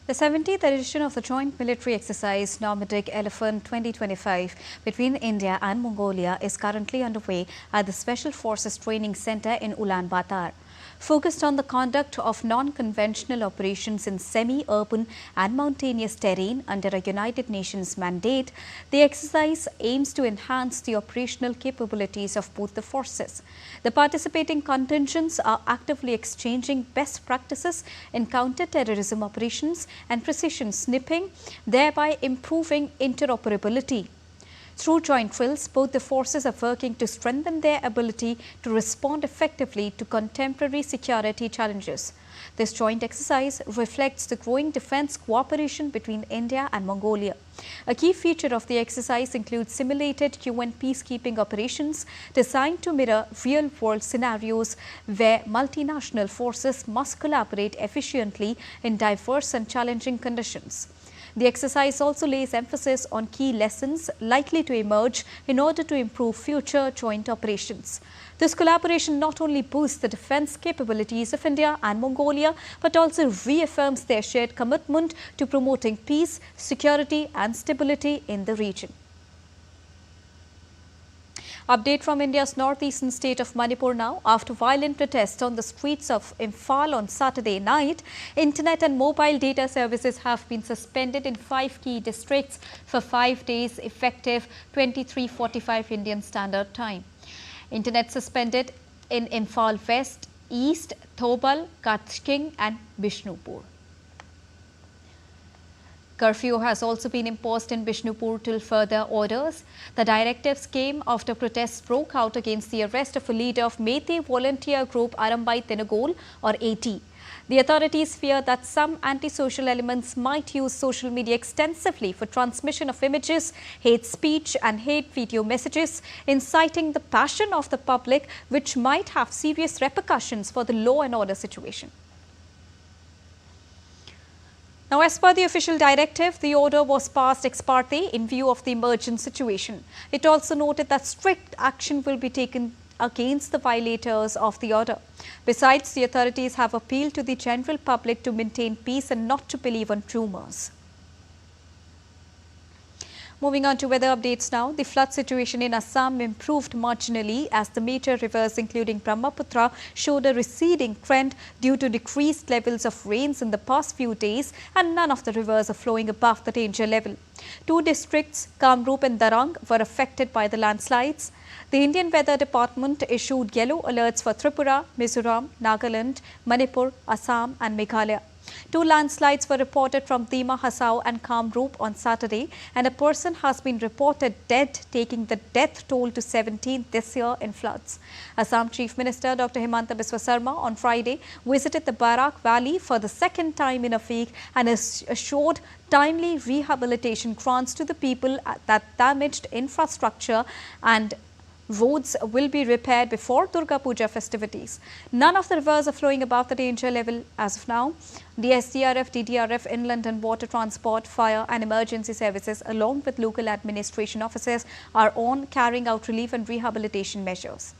The 70th edition of the Joint Military Exercise Nomadic Elephant 2025 between India and Mongolia is currently underway at the Special Forces Training Center in Ulaanbaatar. Focused on the conduct of non-conventional operations in semi-urban and mountainous terrain under a United Nations mandate, the exercise aims to enhance the operational capabilities of both the forces. The participating contingents are actively exchanging best practices in counter-terrorism operations and precision sniping, thereby improving interoperability. Through joint drills, both the forces are working to strengthen their ability to respond effectively to contemporary security challenges. This joint exercise reflects the growing defense cooperation between India and Mongolia. A key feature of the exercise includes simulated UN peacekeeping operations designed to mirror real-world scenarios where multinational forces must collaborate efficiently in diverse and challenging conditions. The exercise also lays emphasis on key lessons likely to emerge in order to improve future joint operations. This collaboration not only boosts the defense capabilities of India and Mongolia, but also reaffirms their shared commitment to promoting peace, security and stability in the region. Update from India's northeastern state of Manipur now. After violent protests on the streets of Imphal on Saturday night, internet and mobile data services have been suspended in 5 key districts for 5 days effective 23:45 Indian Standard Time. Internet suspended in Imphal West, East, Thobal, Kachking and Bishnupur. Curfew has also been imposed in Bishnupur till further orders. The directives came after protests broke out against the arrest of a leader of Meitei volunteer group Arambai Tinagol or AT. The authorities fear that some antisocial elements might use social media extensively for transmission of images, hate speech and hate video messages, inciting the passion of the public, which might have serious repercussions for the law and order situation. Now, as per the official directive, the order was passed ex parte in view of the emergent situation. It also noted that strict action will be taken against the violators of the order. Besides, the authorities have appealed to the general public to maintain peace and not to believe on rumours. Moving on to weather updates now. The flood situation in Assam improved marginally as the major rivers including Brahmaputra showed a receding trend due to decreased levels of rains in the past few days, and none of the rivers are flowing above the danger level. Two districts, Kamrup and Darang, were affected by the landslides. The Indian Weather Department issued yellow alerts for Tripura, Mizoram, Nagaland, Manipur, Assam and Meghalaya. Two landslides were reported from Dima Hasao and Kamrup on Saturday, and a person has been reported dead, taking the death toll to 17 this year in floods. Assam Chief Minister Dr. Himanta Biswa Sarma on Friday visited the Barak Valley for the second time in a week and assured timely rehabilitation grants to the people that damaged infrastructure and roads will be repaired before Durga Puja festivities. None of the rivers are flowing above the danger level as of now. The SDRF, DDRF, Inland and Water Transport, Fire and Emergency Services along with local administration officers are on carrying out relief and rehabilitation measures.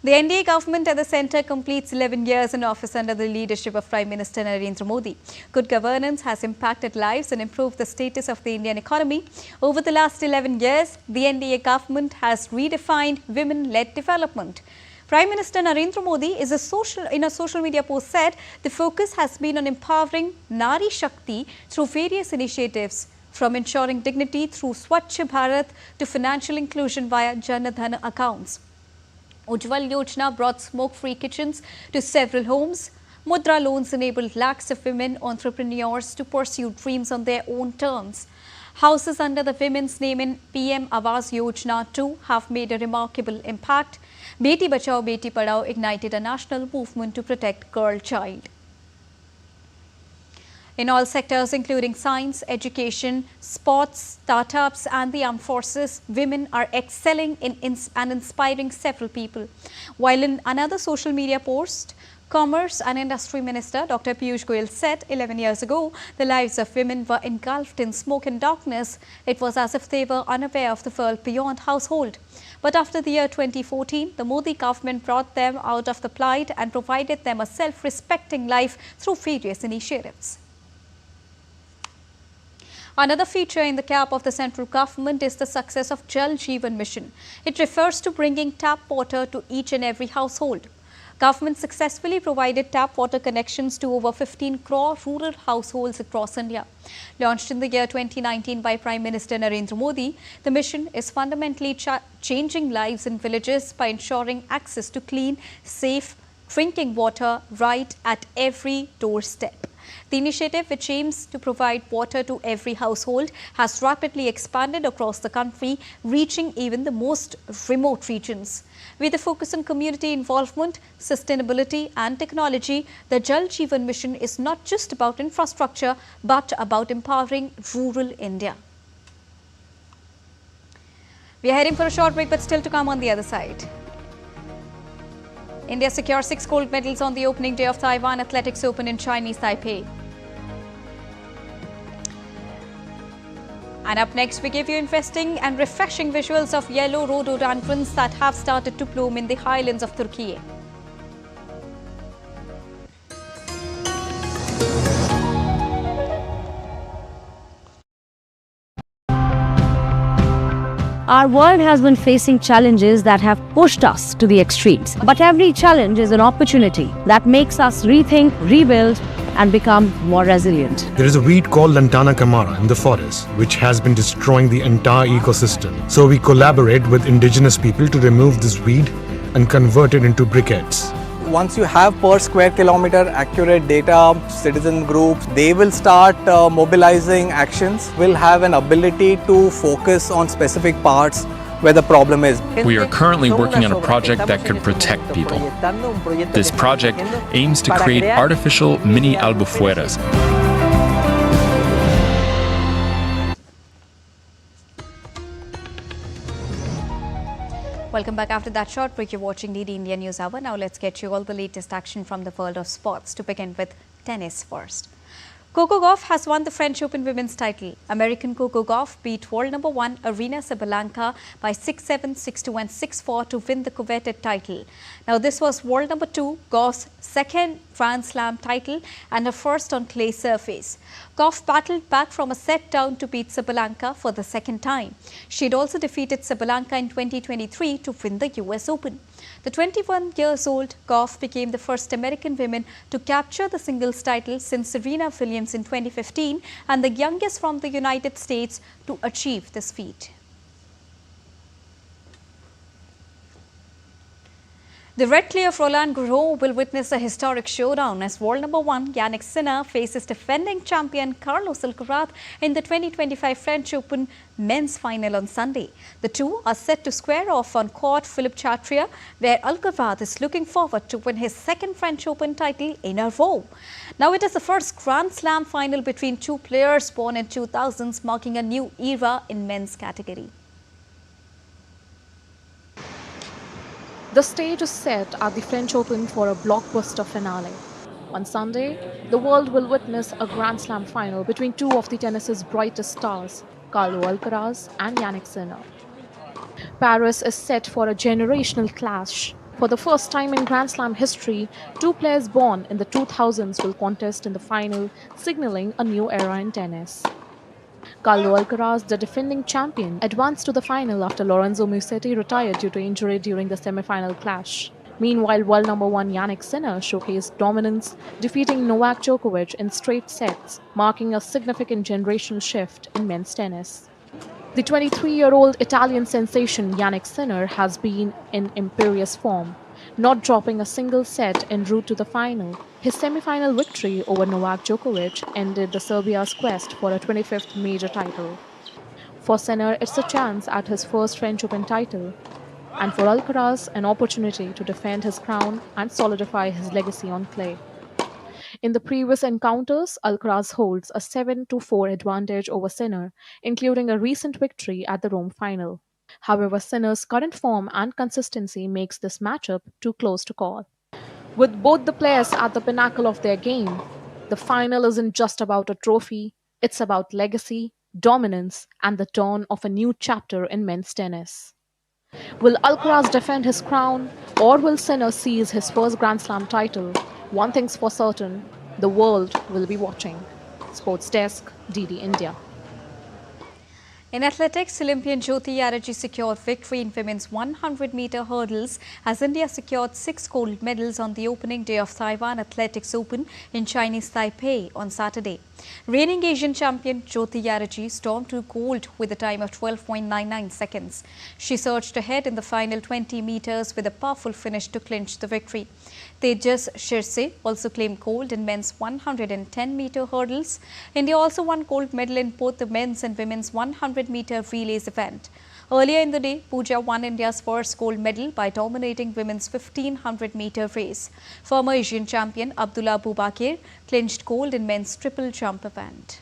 The NDA government at the centre completes 11 years in office under the leadership of Prime Minister Narendra Modi. Good governance has impacted lives and improved the status of the Indian economy. Over the last 11 years, the NDA government has redefined women-led development. Prime Minister Narendra Modi in a social media post said the focus has been on empowering Nari Shakti through various initiatives, from ensuring dignity through Swachh Bharat to financial inclusion via Jan Dhan accounts. Ujjwal Yojana brought smoke-free kitchens to several homes. Mudra loans enabled lakhs of women entrepreneurs to pursue dreams on their own terms. Houses under the women's name in PM Awas Yojana too have made a remarkable impact. Beti Bachao Beti Padhao ignited a national movement to protect girl child. In all sectors including science, education, sports, startups and the armed forces, women are excelling and inspiring several people. While in another social media post, Commerce and Industry Minister Dr. Piyush Goyal said 11 years ago, the lives of women were engulfed in smoke and darkness. It was as if they were unaware of the world beyond household. But after the year 2014, the Modi government brought them out of the plight and provided them a self-respecting life through various initiatives. Another feature in the cap of the central government is the success of Jal Jeevan Mission. It refers to bringing tap water to each and every household. Government successfully provided tap water connections to over 15 crore rural households across India. Launched in the year 2019 by Prime Minister Narendra Modi, the mission is fundamentally changing lives in villages by ensuring access to clean, safe drinking water right at every doorstep. The initiative, which aims to provide water to every household, has rapidly expanded across the country, reaching even the most remote regions. With a focus on community involvement, sustainability and technology, the Jal Jeevan Mission is not just about infrastructure, but about empowering rural India. We are heading for a short break, but still to come on the other side. India secures 6 gold medals on the opening day of Taiwan Athletics Open in Chinese Taipei. And up next, we give you interesting and refreshing visuals of yellow rhododendrons that have started to bloom in the highlands of Turkey. Our world has been facing challenges that have pushed us to the extremes. But every challenge is an opportunity that makes us rethink, rebuild, and become more resilient. There is a weed called Lantana camara in the forest, which has been destroying the entire ecosystem. So we collaborate with indigenous people to remove this weed and convert it into briquettes. Once you have per square kilometer accurate data, citizen groups, they will start mobilizing actions, will have an ability to focus on specific parts where the problem is. We are currently working on a project that could protect people. This project aims to create artificial mini albufueras. Welcome back after that short break. You're watching DD India News Hour. Now let's get you all the latest action from the world of sports. To begin with tennis first. Coco Gauff has won the French Open women's title. American Coco Gauff beat world number 1 Aryna Sabalenka by 6-7, 6-2 and 6-4 to win the coveted title. Now this was world number 2, Gauff's second Grand Slam title and her first on clay surface. Gauff battled back from a set down to beat Sabalenka for the second time. She had also defeated Sabalenka in 2023 to win the US Open. The 21-year-old Gauff became the first American woman to capture the singles title since Serena Williams in 2015 and the youngest from the United States to achieve this feat. The Red Clay of Roland Garros will witness a historic showdown as world number 1 Jannik Sinner faces defending champion Carlos Alcaraz in the 2025 French Open men's final on Sunday. The two are set to square off on court Philippe Chatrier, where Alcaraz is looking forward to win his second French Open title in a row. Now it is the first Grand Slam final between two players born in 2000s, marking a new era in men's category. The stage is set at the French Open for a blockbuster finale. On Sunday, the world will witness a Grand Slam final between two of the tennis's brightest stars, Carlos Alcaraz and Jannik Sinner. Paris is set for a generational clash. For the first time in Grand Slam history, two players born in the 2000s will contest in the final, signaling a new era in tennis. Carlos Alcaraz, the defending champion, advanced to the final after Lorenzo Musetti retired due to injury during the semi-final clash. Meanwhile, world number 1 Jannik Sinner showcased dominance, defeating Novak Djokovic in straight sets, marking a significant generational shift in men's tennis. The 23-year-old Italian sensation Jannik Sinner has been in imperious form, not dropping a single set en route to the final. His semi-final victory over Novak Djokovic ended the Serbia's quest for a 25th major title. For Sinner, it's a chance at his first French Open title, and for Alcaraz, an opportunity to defend his crown and solidify his legacy on clay. In the previous encounters, Alcaraz holds a 7-4 advantage over Sinner, including a recent victory at the Rome final. However, Sinner's current form and consistency makes this matchup too close to call. With both the players at the pinnacle of their game, the final isn't just about a trophy, it's about legacy, dominance, and the dawn of a new chapter in men's tennis. Will Alcaraz defend his crown, or will Sinner seize his first Grand Slam title? One thing's for certain, the world will be watching. Sports Desk, DD India. In athletics, Olympian Jyoti Yarraji secured victory in women's 100-meter hurdles as India secured 6 gold medals on the opening day of Taiwan Athletics Open in Chinese Taipei on Saturday. Reigning Asian champion Jyoti Yarraji stormed to gold with a time of 12.99 seconds. She surged ahead in the final 20 meters with a powerful finish to clinch the victory. Tejas Shirse also claimed gold in men's 110-meter hurdles. India also won gold medal in both the men's and women's 100-meter relays event. Earlier in the day, Pooja won India's first gold medal by dominating women's 1500-meter race. Former Asian champion Abdullah Bubakir clinched gold in men's triple jump event.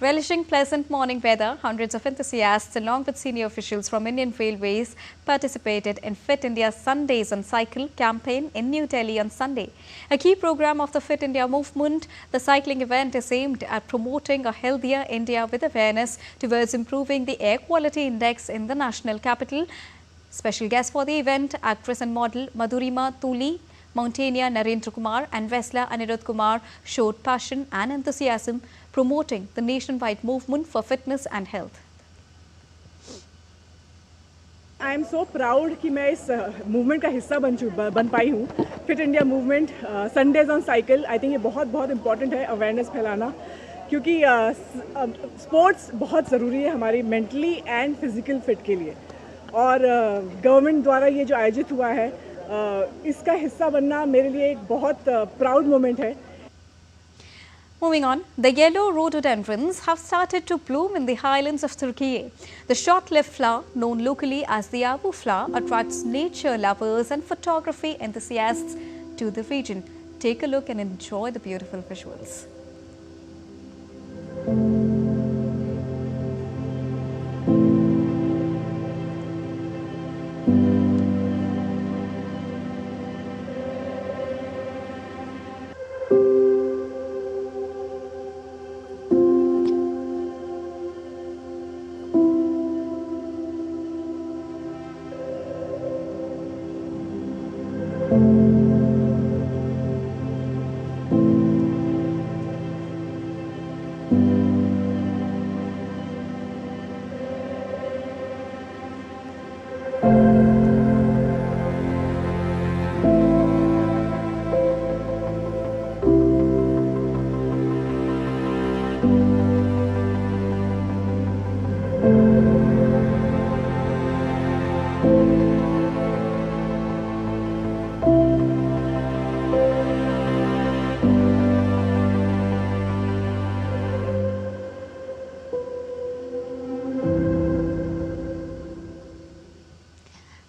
Relishing pleasant morning weather, hundreds of enthusiasts along with senior officials from Indian Railways participated in Fit India Sundays on Cycle campaign in New Delhi on Sunday. A key program of the Fit India movement, the cycling event is aimed at promoting a healthier India with awareness towards improving the air quality index in the national capital. Special guests for the event, actress and model Madhurima Tuli, mountaineer Narendra Kumar and wrestler Anirudh Kumar showed passion and enthusiasm promoting the nationwide movement for fitness and health. I am so proud कि मैं इस movement का हिस्सा बन पाई हूँ. Fit India movement, Sundays on Cycle. I think ये बहुत important है awareness फैलाना, क्योंकि sports बहुत ज़रूरी है हमारी mentally and physical fit के लिए. और government द्वारा ये जो आयोजित हुआ है, इसका हिस्सा बनना मेरे लिए एक बहुत proud moment है. Moving on, the yellow rhododendrons have started to bloom in the highlands of Turkey. The short-lived flower, known locally as the Abu flower, attracts nature lovers and photography enthusiasts to the region. Take a look and enjoy the beautiful visuals.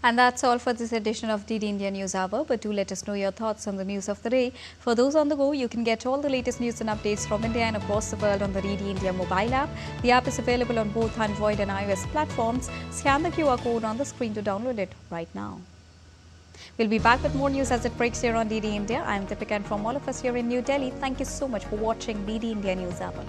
And that's all for this edition of DD India News Hour. But do let us know your thoughts on the news of the day. For those on the go, you can get all the latest news and updates from India and across the world on the DD India mobile app. The app is available on both Android and iOS platforms. Scan the QR code on the screen to download it right now. We'll be back with more news as it breaks here on DD India. I'm Deepika, and from all of us here in New Delhi, thank you so much for watching DD India News Hour.